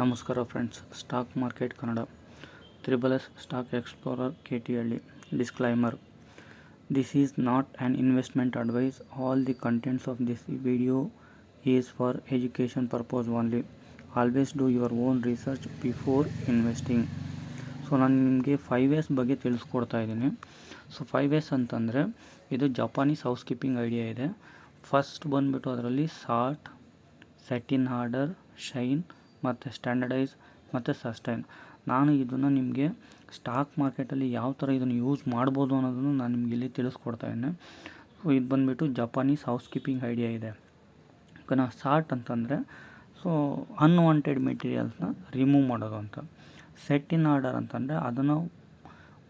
ನಮಸ್ಕಾರ friends, stock market Kannada triple S stock explorer KT disclaimer. This is not an investment advice. All the contents of this video is for education purpose only. Always do your own research before investing. So ನಾನು ನಿಮಗೆ 5S ಬಗ್ಗೆ ತಿಳಿಸ್ಕೊಡ್ತಾ ಇದ್ದೀನಿ. So 5S ಅಂತಂದರೆ ಇದು Japanese house keeping idea ಇದೆ. First ಬಂದುಬಿಟ್ಟು ಅದರಲ್ಲಿ sort, set in order, shine ಮತ್ತು ಸ್ಟ್ಯಾಂಡರ್ಡೈಸ್ ಮತ್ತು ಸಸ್ಟೈನ್. ನಾನು ಇದನ್ನು ನಿಮಗೆ ಸ್ಟಾಕ್ ಮಾರ್ಕೆಟಲ್ಲಿ ಯಾವ ಥರ ಇದನ್ನು ಯೂಸ್ ಮಾಡ್ಬೋದು ಅನ್ನೋದನ್ನು ನಾನು ನಿಮಗೆ ಇಲ್ಲಿ ತಿಳಿಸ್ಕೊಡ್ತಾ ಇದ್ದೇನೆ. ಸೊ ಇದು ಬಂದುಬಿಟ್ಟು ಜಪಾನೀಸ್ ಹೌಸ್ ಕೀಪಿಂಗ್ ಐಡಿಯಾ ಇದೆ. ಓಕೆನಾ. ಸಾರ್ಟ್ ಅಂತಂದರೆ ಸೊ ಅನ್ವಾಂಟೆಡ್ ಮೆಟೀರಿಯಲ್ಸ್ನ ರಿಮೂವ್ ಮಾಡೋದು ಅಂತ. ಸೆಟ್ ಇನ್ ಆರ್ಡರ್ ಅಂತಂದರೆ ಅದನ್ನು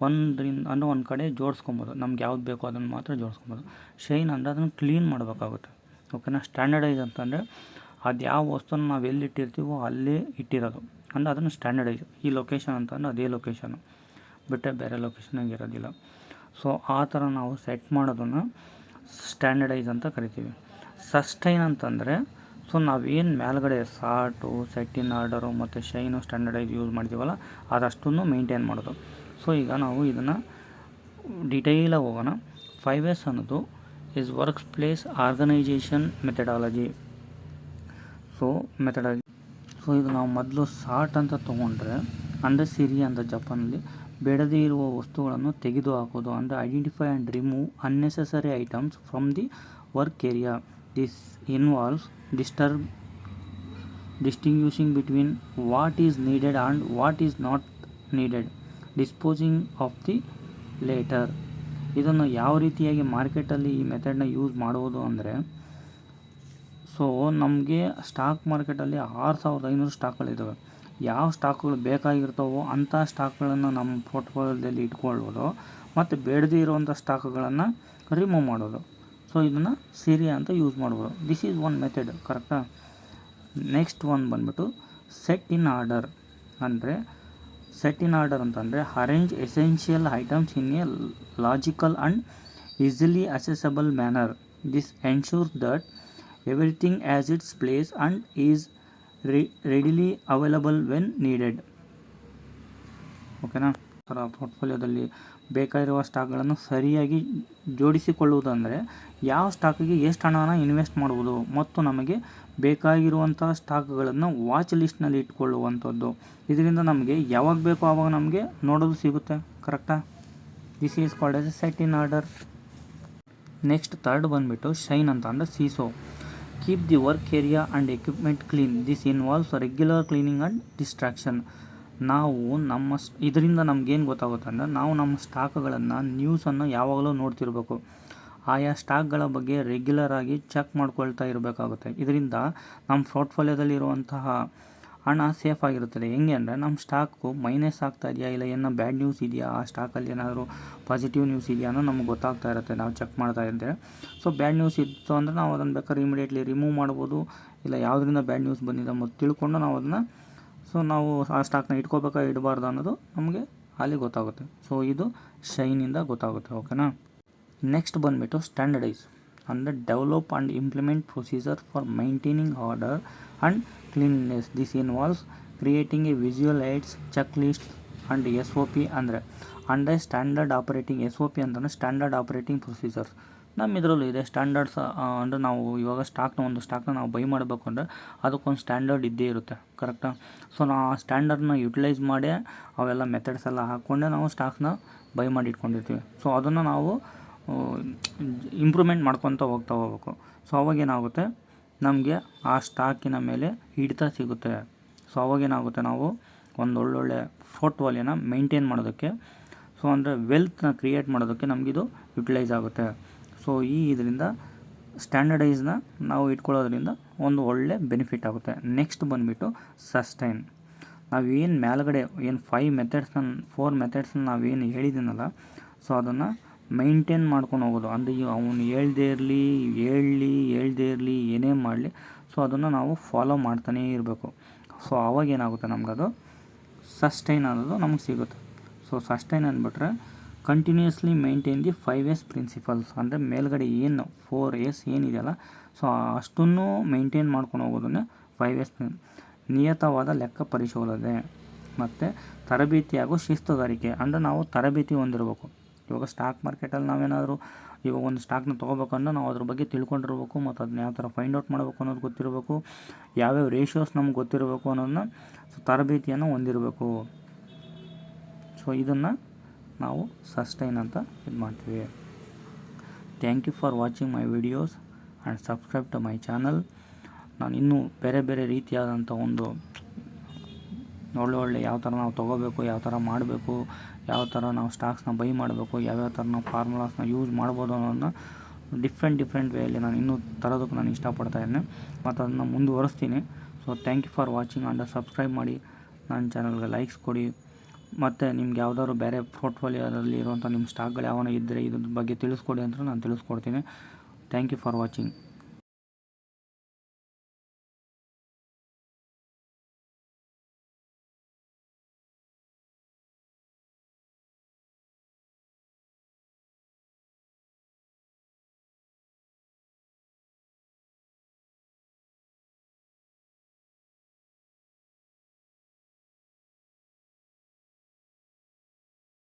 ಒಂದು ಕಡೆ ಜೋಡಿಸ್ಕೊಬೋದು, ನಮ್ಗೆ ಯಾವ್ದು ಬೇಕೋ ಅದನ್ನು ಮಾತ್ರ ಜೋಡಿಸ್ಕೊಬೋದು. ಶೈನ್ ಅಂದರೆ ಅದನ್ನು ಕ್ಲೀನ್ ಮಾಡಬೇಕಾಗುತ್ತೆ. ಓಕೆನಾ. ಸ್ಟ್ಯಾಂಡರ್ಡೈಸ್ ಅಂತಂದರೆ ಅದು ಯಾವ ವಸ್ತುನ ನಾವು ಎಲ್ಲಿ ಇಟ್ಟಿರ್ತೀವೋ ಅಲ್ಲೇ ಇಟ್ಟಿರೋದು, ಅಂದರೆ ಅದನ್ನು ಸ್ಟ್ಯಾಂಡರ್ಡೈಸ್. ಈ ಲೊಕೇಶನ್ ಅಂತಂದರೆ ಅದೇ ಲೊಕೇಶನು ಬಿಟ್ಟರೆ ಬೇರೆ ಲೊಕೇಶನಾಗಿ ಇರೋದಿಲ್ಲ. ಸೊ ಆ ಥರ ನಾವು ಸೆಟ್ ಮಾಡೋದನ್ನು ಸ್ಟ್ಯಾಂಡರ್ಡೈಸ್ ಅಂತ ಕರಿತೀವಿ. ಸಸ್ಟೈನ್ ಅಂತಂದರೆ ಸೊ ನಾವೇನು ಮೇಲ್ಗಡೆ ಸಾರ್ಟು, ಸೆಟ್ ಇನ್ ಆರ್ಡರು ಮತ್ತು ಶೈನು, ಸ್ಟ್ಯಾಂಡರ್ಡೈಸ್ ಯೂಸ್ ಮಾಡ್ತೀವಲ್ಲ ಅದಷ್ಟನ್ನು ಮೇಂಟೈನ್ ಮಾಡೋದು. ಸೊ ಈಗ ನಾವು ಇದನ್ನು ಡಿಟೈಲಾಗಿ ಹೋಗೋಣ. 5S ಅನ್ನೋದು is works place organization methodology. So ಇದು ನಾವು ಮೊದಲು ಸಾರ್ಟ್ ಅಂತ ತೊಗೊಂಡ್ರೆ ಅಂದರೆ ಸಿರಿ ಅಂತ ಜಪಾನಲ್ಲಿ ಬೇಡದೇ ಇರುವ ವಸ್ತುಗಳನ್ನು ತೆಗೆದು ಹಾಕೋದು, ಅಂದರೆ identify and remove unnecessary items from the work area. This involves distinguishing between what is needed and what is not needed, disposing of the later. ಇದನ್ನು ಯಾವ ರೀತಿಯಾಗಿ ಮಾರ್ಕೆಟಲ್ಲಿ ಈ ಮೆಥಡ್ನ ಯೂಸ್ ಮಾಡುವುದು ಅಂದರೆ, ಸೊ ನಮಗೆ ಸ್ಟಾಕ್ ಮಾರ್ಕೆಟಲ್ಲಿ 6500 ಸ್ಟಾಕ್ಗಳಿದ್ದಾವೆ. ಯಾವ ಸ್ಟಾಕ್ಗಳು ಬೇಕಾಗಿರ್ತಾವೋ ಅಂಥ ಸ್ಟಾಕ್ಗಳನ್ನು ನಮ್ಮ ಪೋರ್ಟ್ಫೋಲಿಯೋದಲ್ಲಿ ಇಟ್ಕೊಳ್ಳೋದು ಮತ್ತು ಬೇಡದೇ ಇರುವಂಥ ಸ್ಟಾಕ್ಗಳನ್ನು ರಿಮೂವ್ ಮಾಡೋದು. ಸೊ ಇದನ್ನು ಸಿರಿ ಅಂತ ಯೂಸ್ ಮಾಡ್ಬೋದು. ದಿಸ್ ಈಸ್ ಒನ್ ಮೆಥಡ್, ಕರೆಕ್ಟಾ. ನೆಕ್ಸ್ಟ್ ಒನ್ ಬಂದ್ಬಿಟ್ಟು ಸೆಟ್ ಇನ್ ಆರ್ಡರ್. ಅಂದರೆ ಸೆಟ್ ಇನ್ ಆರ್ಡರ್ ಅಂತಂದರೆ arrange essential items in a logical and easily assessable manner. This ensures that everything as its place and is readily available when needed. ಓಕೆನಾ. ಪೋರ್ಟ್ಫೋಲಿಯೋದಲ್ಲಿ ಬೇಕಾಗಿರುವ ಸ್ಟಾಕ್ಗಳನ್ನು ಸರಿಯಾಗಿ ಜೋಡಿಸಿಕೊಳ್ಳುವುದಂದರೆ ಯಾವ ಸ್ಟಾಕಿಗೆ ಎಷ್ಟು ಹಣನ invest ಮಾಡುವುದು ಮತ್ತು ನಮಗೆ ಬೇಕಾಗಿರುವಂಥ ಸ್ಟಾಕ್ಗಳನ್ನು ವಾಚ್ ಲಿಸ್ಟ್ನಲ್ಲಿ ಇಟ್ಕೊಳ್ಳುವಂಥದ್ದು. ಇದರಿಂದ ನಮಗೆ ಯಾವಾಗ ಬೇಕೋ ಆವಾಗ ನಮಗೆ ನೋಡೋದು ಸಿಗುತ್ತೆ, ಕರೆಕ್ಟಾ. This is called as a set in order. Next third ಬಂದುಬಿಟ್ಟು ಶೈನ್ ಅಂತ ಅಂದರೆ ಸೀಸೋ. Keep the work area and equipment clean. This involves regular cleaning and distraction. ನಾವು ಇದರಿಂದ ನಮಗೇನು ಗೊತ್ತಾಗುತ್ತೆ ಅಂದರೆ, ನಾವು ನಮ್ಮ ಸ್ಟಾಕ್ಗಳನ್ನು ನ್ಯೂಸನ್ನು ಯಾವಾಗಲೂ ನೋಡ್ತಿರ್ಬೇಕು. ಆಯಾ ಸ್ಟಾಕ್ಗಳ ಬಗ್ಗೆ ರೆಗ್ಯುಲರ್ ಆಗಿ ಚೆಕ್ ಮಾಡ್ಕೊಳ್ತಾ ಇರಬೇಕಾಗುತ್ತೆ. ಇದರಿಂದ ನಮ್ಮ ಪೋರ್ಟ್ಫೋಲಿಯೋದಲ್ಲಿರುವಂತಹ ಹಣ ಸೇಫ್ ಆಗಿರುತ್ತದೆ. ಹೆಂಗೆ ಅಂದರೆ, ನಮ್ಮ ಸ್ಟಾಕು ಮೈನಸ್ ಆಗ್ತಾ ಇದೆಯಾ ಇಲ್ಲ ಏನೋ ಬ್ಯಾಡ್ ನ್ಯೂಸ್ ಇದೆಯಾ, ಆ ಸ್ಟಾಕಲ್ಲಿ ಏನಾದರೂ ಪಾಸಿಟಿವ್ ನ್ಯೂಸ್ ಇದೆಯಾ ಅನ್ನೋ ನಮ್ಗೆ ಗೊತ್ತಾಗ್ತಾ ಇರುತ್ತೆ ನಾವು ಚೆಕ್ ಮಾಡ್ತಾ ಇದ್ದರೆ. ಸೊ ಬ್ಯಾಡ್ ನ್ಯೂಸ್ ಇತ್ತು ಅಂದರೆ ನಾವು ಅದನ್ನು ಬೇಕಾದ್ರೆ ಇಮಿಡಿಯೇಟ್ಲಿ ರಿಮೂವ್ ಮಾಡ್ಬೋದು, ಇಲ್ಲ ಯಾವುದರಿಂದ ಬ್ಯಾಡ್ ನ್ಯೂಸ್ ಬಂದಿದೆ ಮತ್ತು ತಿಳ್ಕೊಂಡು ನಾವು ಅದನ್ನು ನಾವು ಆ ಸ್ಟಾಕ್ನ ಇಟ್ಕೋಬೇಕಾ ಇಡಬಾರ್ದು ಅನ್ನೋದು ನಮಗೆ ಅಲ್ಲಿ ಗೊತ್ತಾಗುತ್ತೆ. ಸೊ ಇದು ಶೈನಿಂದ ಗೊತ್ತಾಗುತ್ತೆ. ಓಕೆನಾ. ನೆಕ್ಸ್ಟ್ ಬಂದುಬಿಟ್ಟು ಸ್ಟ್ಯಾಂಡರ್ಡೈಸ್ ಅಂದರೆ develop and implement procedure for maintaining order and cleanness. This involves creating a visual aids, checklist and SOP ಅಂದರೆ ಸ್ಟ್ಯಾಂಡರ್ಡ್ ಆಪರೇಟಿಂಗ್. SOP ಅಂತಂದರೆ ಸ್ಟ್ಯಾಂಡರ್ಡ್ ಆಪರೇಟಿಂಗ್ ಪ್ರೊಸೀಜರ್ಸ್. ನಮ್ಮ ಇದರಲ್ಲೂ ಇದೆ ಸ್ಟ್ಯಾಂಡರ್ಡ್ಸ್. ಅಂದರೆ ನಾವು ಇವಾಗ ಒಂದು ಸ್ಟಾಕ್ನ ನಾವು ಬೈ ಮಾಡಬೇಕು ಅಂದರೆ ಅದಕ್ಕೊಂದು ಸ್ಟ್ಯಾಂಡರ್ಡ್ ಇದ್ದೇ ಇರುತ್ತೆ, ಕರೆಕ್ಟಾ. ಸೊ ನಾವು ಆ ಸ್ಟ್ಯಾಂಡರ್ಡ್ನ ಯುಟಿಲೈಸ್ ಮಾಡಿ ಅವೆಲ್ಲ ಮೆಥಡ್ಸ್ ಎಲ್ಲ ಹಾಕ್ಕೊಂಡೆ ನಾವು ಸ್ಟಾಕ್ನ ಬೈ ಮಾಡಿ ಇಟ್ಕೊಂಡಿರ್ತೀವಿ. ಸೊ ಅದನ್ನು ನಾವು ಇಂಪ್ರೂವ್ಮೆಂಟ್ ಮಾಡ್ಕೊತ ಹೋಗಬೇಕು. ಸೊ ಅವಾಗೇನಾಗುತ್ತೆ, ನಮಗೆ ಆ ಸ್ಟಾಕಿನ ಮೇಲೆ ಹಿಡಿತ ಸಿಗುತ್ತೆ. ಸೊ ಅವಾಗೇನಾಗುತ್ತೆ, ನಾವು ಒಂದು ಒಳ್ಳೊಳ್ಳೆ ಪೋರ್ಟ್ಫೋಲಿಯೋನ ಮೇಂಟೈನ್ ಮಾಡೋದಕ್ಕೆ, ಸೊ ಅಂದರೆ ವೆಲ್ತ್ನ ಕ್ರಿಯೇಟ್ ಮಾಡೋದಕ್ಕೆ ನಮಗಿದು ಯುಟಿಲೈಸ್ ಆಗುತ್ತೆ. ಸೊ ಇದರಿಂದ ಸ್ಟ್ಯಾಂಡರ್ಡೈಸ್ನ ನಾವು ಇಟ್ಕೊಳ್ಳೋದ್ರಿಂದ ಒಂದು ಒಳ್ಳೆ ಬೆನಿಫಿಟ್ ಆಗುತ್ತೆ. ನೆಕ್ಸ್ಟ್ ಬಂದುಬಿಟ್ಟು ಸಸ್ಟೈನ್. ನಾವೇನು ಮೇಲ್ಗಡೆ 4 ಮೆಥಡ್ಸ್ನ ನಾವೇನು ಹೇಳಿದ್ದೀನಲ್ಲ, ಸೊ ಅದನ್ನು ಮೈಂಟೈನ್ ಮಾಡ್ಕೊಂಡು ಹೋಗೋದು. ಅಂದರೆ ಅವನು ಹೇಳ್ದೇ ಇರಲಿ ಏನೇ ಮಾಡಲಿ, ಸೊ ಅದನ್ನು ನಾವು ಫಾಲೋ ಮಾಡ್ತಾನೇ ಇರಬೇಕು. ಸೊ ಅವಾಗೇನಾಗುತ್ತೆ, ನಮಗದು ಸಸ್ಟೈನ್ ಅನ್ನೋದು ನಮಗೆ ಸಿಗುತ್ತೆ. ಸೊ ಸಸ್ಟೈನ್ ಅಂದ್ಬಿಟ್ರೆ continuously maintain the 5S principles. ಅಂದರೆ ಮೇಲ್ಗಡೆ ಏನು 4S ಏನಿದೆಯಲ್ಲ, ಸೊ ಅಷ್ಟನ್ನು ಮೇಂಟೈನ್ ಮಾಡ್ಕೊಂಡು ಹೋಗೋದನ್ನೇ 5S. ನಿಯತವಾದ ಲೆಕ್ಕ ಪರಿಶೋಧನೆ ಮತ್ತು ತರಬೇತಿ ಹಾಗೂ ಶಿಸ್ತುಗಾರಿಕೆ. ಅಂದರೆ ನಾವು ತರಬೇತಿ ಹೊಂದಿರಬೇಕು. ಇವಾಗ ಸ್ಟಾಕ್ ಮಾರ್ಕೆಟಲ್ಲಿ ನಾವೇನಾದರೂ ಇವಾಗ ಒಂದು ಸ್ಟಾಕ್ನ ತೊಗೋಬೇಕಂದ್ರೆ ನಾವು ಅದ್ರ ಬಗ್ಗೆ ತಿಳ್ಕೊಂಡಿರ್ಬೇಕು ಮತ್ತು ಅದನ್ನ ಯಾವ ಥರ ಫೈಂಡ್ ಔಟ್ ಮಾಡಬೇಕು ಅನ್ನೋದು ಗೊತ್ತಿರಬೇಕು, ಯಾವ್ಯಾವ ರೇಷಿಯೋಸ್ ನಮ್ಗೆ ಗೊತ್ತಿರಬೇಕು ಅನ್ನೋದನ್ನ ತರಬೇತಿಯನ್ನು ಹೊಂದಿರಬೇಕು. ಸೊ ಇದನ್ನು ನಾವು ಸಸ್ಟೈನ್ ಅಂತ ಇದು ಮಾಡ್ತೀವಿ. Thank you for watching my videos and subscribe to my channel. ನಾನು ಇನ್ನೂ ಬೇರೆ ಬೇರೆ ರೀತಿಯಾದಂಥ ಒಂದು ಒಳ್ಳೆ ಯಾವ ಥರ ನಾವು ತೊಗೋಬೇಕು, ಯಾವ ಥರ ಮಾಡಬೇಕು, ಯಾವ ಥರ ನಾವು ಸ್ಟಾಕ್ಸ್ನ ಬೈ ಮಾಡಬೇಕು, ಯಾವ್ಯಾವ ಥರ ನಾವು ಫಾರ್ಮುಲಾಸ್ನ ಯೂಸ್ ಮಾಡ್ಬೋದು ಅನ್ನೋದನ್ನ ಡಿಫ್ರೆಂಟ್ ವೇಯಲ್ಲಿ ನಾನು ಇನ್ನೂ ತರೋದಕ್ಕೆ ನಾನು ಇಷ್ಟಪಡ್ತಾಯಿದ್ದೀನಿ ಮತ್ತು ಅದನ್ನು ಮುಂದುವರಿಸ್ತೀನಿ. So thank you for watching and subscribe ಮಾಡಿ, ನನ್ನ ಚಾನಲ್ಗೆ ಲೈಕ್ಸ್ ಕೊಡಿ. ಮತ್ತು ನಿಮ್ಗೆ ಯಾವುದಾದ್ರು ಬೇರೆ ಪೋರ್ಟ್ಫೋಲಿಯೋದಲ್ಲಿ ಇರುವಂಥ ನಿಮ್ಮ ಸ್ಟಾಕ್ಗಳು ಯಾವನ ಇದ್ದರೆ ಇದ್ರ ಬಗ್ಗೆ ತಿಳಿಸ್ಕೊಡಿ ಅಂತ ನಾನು ತಿಳಿಸ್ಕೊಡ್ತೀನಿ. Thank you for watching.